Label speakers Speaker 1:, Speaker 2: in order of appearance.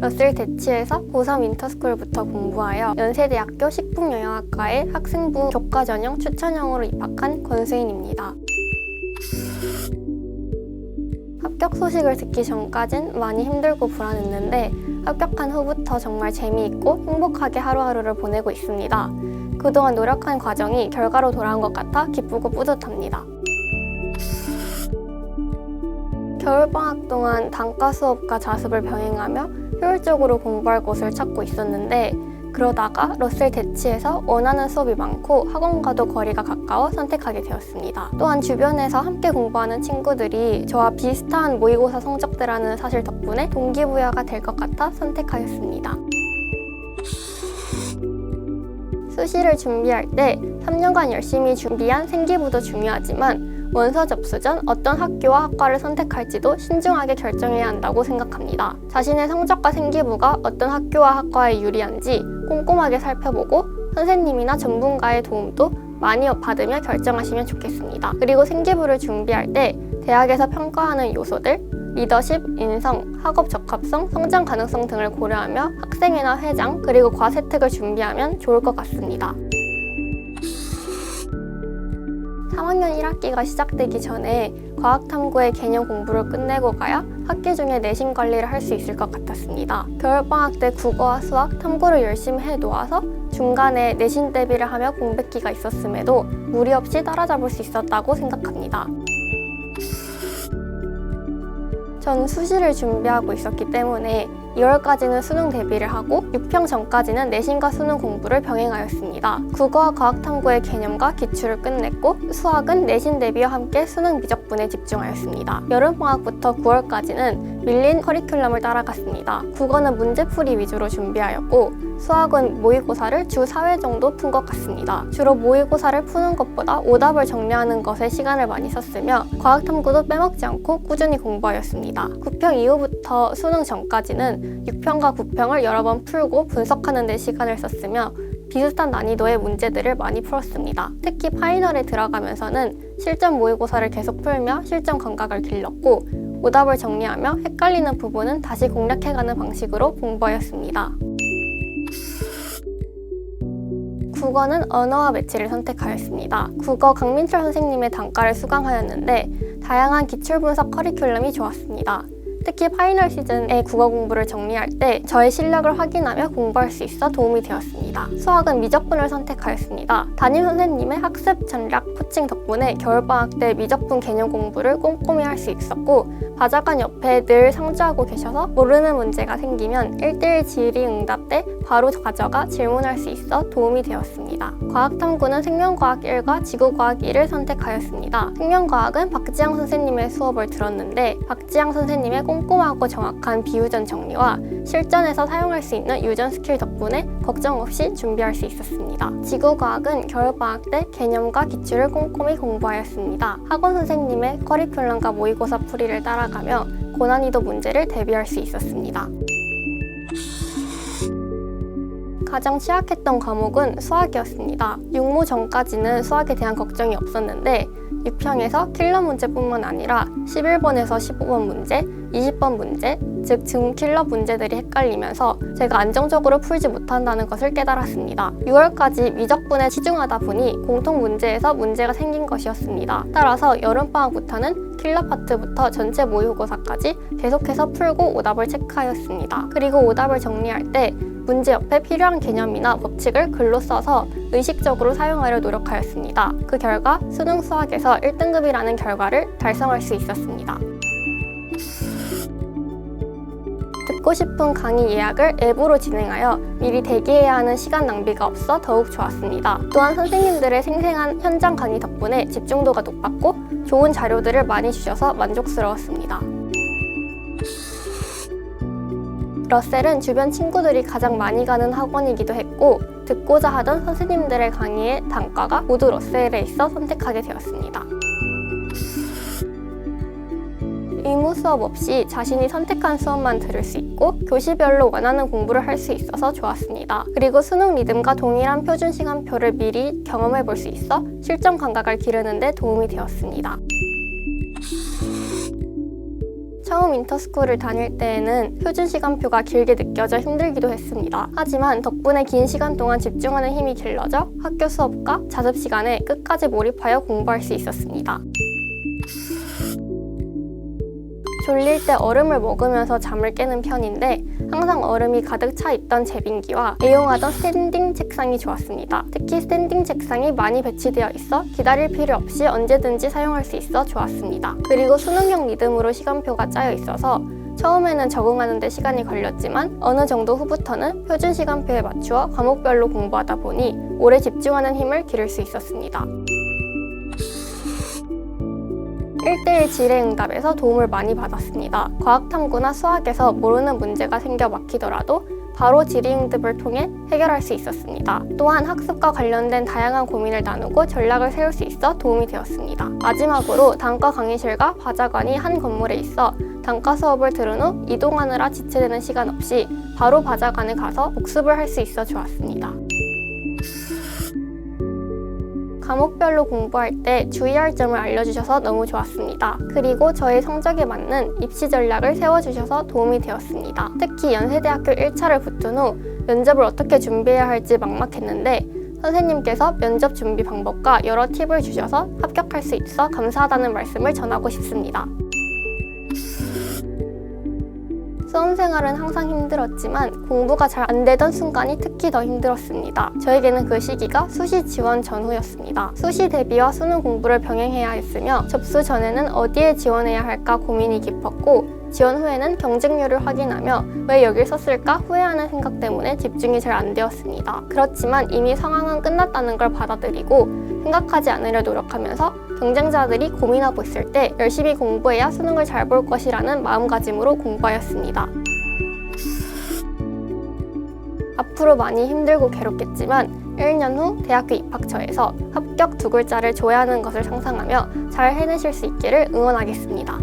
Speaker 1: 러셀 대치에서 고3 윈터스쿨부터 공부하여 연세대학교 식품영양학과의 학생부 교과전형 추천형으로 입학한 권수인입니다. 합격 소식을 듣기 전까진 많이 힘들고 불안했는데 합격한 후부터 정말 재미있고 행복하게 하루하루를 보내고 있습니다. 그동안 노력한 과정이 결과로 돌아온 것 같아 기쁘고 뿌듯합니다. 겨울방학 동안 단과 수업과 자습을 병행하며 효율적으로 공부할 곳을 찾고 있었는데 그러다가 러셀 대치에서 원하는 수업이 많고 학원과도 거리가 가까워 선택하게 되었습니다. 또한 주변에서 함께 공부하는 친구들이 저와 비슷한 모의고사 성적대라는 사실 덕분에 동기부여가 될 것 같아 선택하였습니다. 수시를 준비할 때 3년간 열심히 준비한 생기부도 중요하지만 원서 접수 전 어떤 학교와 학과를 선택할지도 신중하게 결정해야 한다고 생각합니다. 자신의 성적과 생기부가 어떤 학교와 학과에 유리한지 꼼꼼하게 살펴보고 선생님이나 전문가의 도움도 많이 받으며 결정하시면 좋겠습니다. 그리고 생기부를 준비할 때 대학에서 평가하는 요소들, 리더십, 인성, 학업 적합성, 성장 가능성 등을 고려하며 학생회나 회장, 그리고 과세특을 준비하면 좋을 것 같습니다. 3학년 1학기가 시작되기 전에 과학탐구의 개념 공부를 끝내고 가야 학기 중에 내신 관리를 할 수 있을 것 같았습니다. 겨울방학 때 국어와 수학, 탐구를 열심히 해놓아서 중간에 내신 대비를 하며 공백기가 있었음에도 무리 없이 따라잡을 수 있었다고 생각합니다. 전 수시를 준비하고 있었기 때문에 2월까지는 수능 대비를 하고 6평 전까지는 내신과 수능 공부를 병행하였습니다. 국어와 과학탐구의 개념과 기출을 끝냈고 수학은 내신 대비와 함께 수능 미적분에 집중하였습니다. 여름방학부터 9월까지는 밀린 커리큘럼을 따라갔습니다. 국어는 문제풀이 위주로 준비하였고 수학은 모의고사를 주 4회 정도 푼 것 같습니다. 주로 모의고사를 푸는 것보다 오답을 정리하는 것에 시간을 많이 썼으며 과학탐구도 빼먹지 않고 꾸준히 공부하였습니다. 9평 이후부터 수능 전까지는 6평과 9평을 여러 번 풀고 분석하는 데 시간을 썼으며 비슷한 난이도의 문제들을 많이 풀었습니다. 특히 파이널에 들어가면서는 실전 모의고사를 계속 풀며 실전 감각을 길렀고 오답을 정리하며 헷갈리는 부분은 다시 공략해가는 방식으로 공부하였습니다. 국어는 언어와 매체를 선택하였습니다. 국어 강민철 선생님의 단과를 수강하였는데 다양한 기출분석 커리큘럼이 좋았습니다. 특히 파이널 시즌의 국어 공부를 정리할 때 저의 실력을 확인하며 공부할 수 있어 도움이 되었습니다. 수학은 미적분을 선택하였습니다. 담임 선생님의 학습 전략 코칭 덕분에 겨울방학 때 미적분 개념 공부를 꼼꼼히 할 수 있었고 바자관 옆에 늘 상주하고 계셔서 모르는 문제가 생기면 1:1 질의응답 때 바로 가져가 질문할 수 있어 도움이 되었습니다. 과학탐구는 생명과학 1과 지구과학 2를 선택하였습니다. 생명과학은 박지영 선생님의 수업을 들었는데 박지영 선생님의 꼼꼼하고 정확한 비유전 정리와 실전에서 사용할 수 있는 유전 스킬 덕분에 걱정 없이 준비할 수 있었습니다. 지구과학은 겨울방학 때 개념과 기출을 꼼꼼히 공부하였습니다. 학원 선생님의 커리큘럼과 모의고사 풀이를 따라가며 고난이도 문제를 대비할 수 있었습니다. 가장 취약했던 과목은 수학이었습니다. 6모 전까지는 수학에 대한 걱정이 없었는데 6평에서 킬러 문제뿐만 아니라 11번에서 15번 문제, 20번 문제, 즉 킬러 문제들이 헷갈리면서 제가 안정적으로 풀지 못한다는 것을 깨달았습니다. 6월까지 미적분에 치중하다 보니 공통 문제에서 문제가 생긴 것이었습니다. 따라서 여름방학부터는 킬러 파트부터 전체 모의고사까지 계속해서 풀고 오답을 체크하였습니다. 그리고 오답을 정리할 때 문제 옆에 필요한 개념이나 법칙을 글로 써서 의식적으로 사용하려 노력하였습니다. 그 결과 수능 수학에서 1등급이라는 결과를 달성할 수 있었습니다. 듣고 싶은 강의 예약을 앱으로 진행하여 미리 대기해야 하는 시간 낭비가 없어 더욱 좋았습니다. 또한 선생님들의 생생한 현장 강의 덕분에 집중도가 높았고 좋은 자료들을 많이 주셔서 만족스러웠습니다. 러셀은 주변 친구들이 가장 많이 가는 학원이기도 했고 듣고자 하던 선생님들의 강의의 단과가 모두 러셀에 있어 선택하게 되었습니다. 의무 수업 없이 자신이 선택한 수업만 들을 수 있고 교시별로 원하는 공부를 할 수 있어서 좋았습니다. 그리고 수능 리듬과 동일한 표준 시간표를 미리 경험해 볼 수 있어 실전 감각을 기르는 데 도움이 되었습니다. 처음 인터스쿨을 다닐 때에는 표준 시간표가 길게 느껴져 힘들기도 했습니다. 하지만 덕분에 긴 시간 동안 집중하는 힘이 길러져 학교 수업과 자습 시간에 끝까지 몰입하여 공부할 수 있었습니다. 졸릴 때 얼음을 먹으면서 잠을 깨는 편인데 항상 얼음이 가득 차 있던 제빙기와 애용하던 스탠딩 책상이 좋았습니다. 특히 스탠딩 책상이 많이 배치되어 있어 기다릴 필요 없이 언제든지 사용할 수 있어 좋았습니다. 그리고 수능형 리듬으로 시간표가 짜여 있어서 처음에는 적응하는 데 시간이 걸렸지만 어느 정도 후부터는 표준 시간표에 맞추어 과목별로 공부하다 보니 오래 집중하는 힘을 기를 수 있었습니다. 1대1 질의응답에서 도움을 많이 받았습니다. 과학탐구나 수학에서 모르는 문제가 생겨 막히더라도 바로 질의응답을 통해 해결할 수 있었습니다. 또한 학습과 관련된 다양한 고민을 나누고 전략을 세울 수 있어 도움이 되었습니다. 마지막으로 단과 강의실과 바자관이 한 건물에 있어 단과 수업을 들은 후 이동하느라 지체되는 시간 없이 바로 바자관에 가서 복습을 할 수 있어 좋았습니다. 과목별로 공부할 때 주의할 점을 알려주셔서 너무 좋았습니다. 그리고 저의 성적에 맞는 입시 전략을 세워주셔서 도움이 되었습니다. 특히 연세대학교 1차를 붙은 후 면접을 어떻게 준비해야 할지 막막했는데 선생님께서 면접 준비 방법과 여러 팁을 주셔서 합격할 수 있어 감사하다는 말씀을 전하고 싶습니다. 수험생활은 항상 힘들었지만 공부가 잘 안 되던 순간이 특히 더 힘들었습니다. 저에게는 그 시기가 수시 지원 전후였습니다. 수시 대비와 수능 공부를 병행해야 했으며 접수 전에는 어디에 지원해야 할까 고민이 깊었고 지원 후에는 경쟁률을 확인하며 왜 여길 썼을까 후회하는 생각 때문에 집중이 잘 안 되었습니다. 그렇지만 이미 상황은 끝났다는 걸 받아들이고 생각하지 않으려 노력하면서 경쟁자들이 고민하고 있을 때 열심히 공부해야 수능을 잘 볼 것이라는 마음가짐으로 공부하였습니다. 앞으로 많이 힘들고 괴롭겠지만 1년 후 대학교 입학처에서 합격 두 글자를 줘야 하는 것을 상상하며 잘 해내실 수 있기를 응원하겠습니다.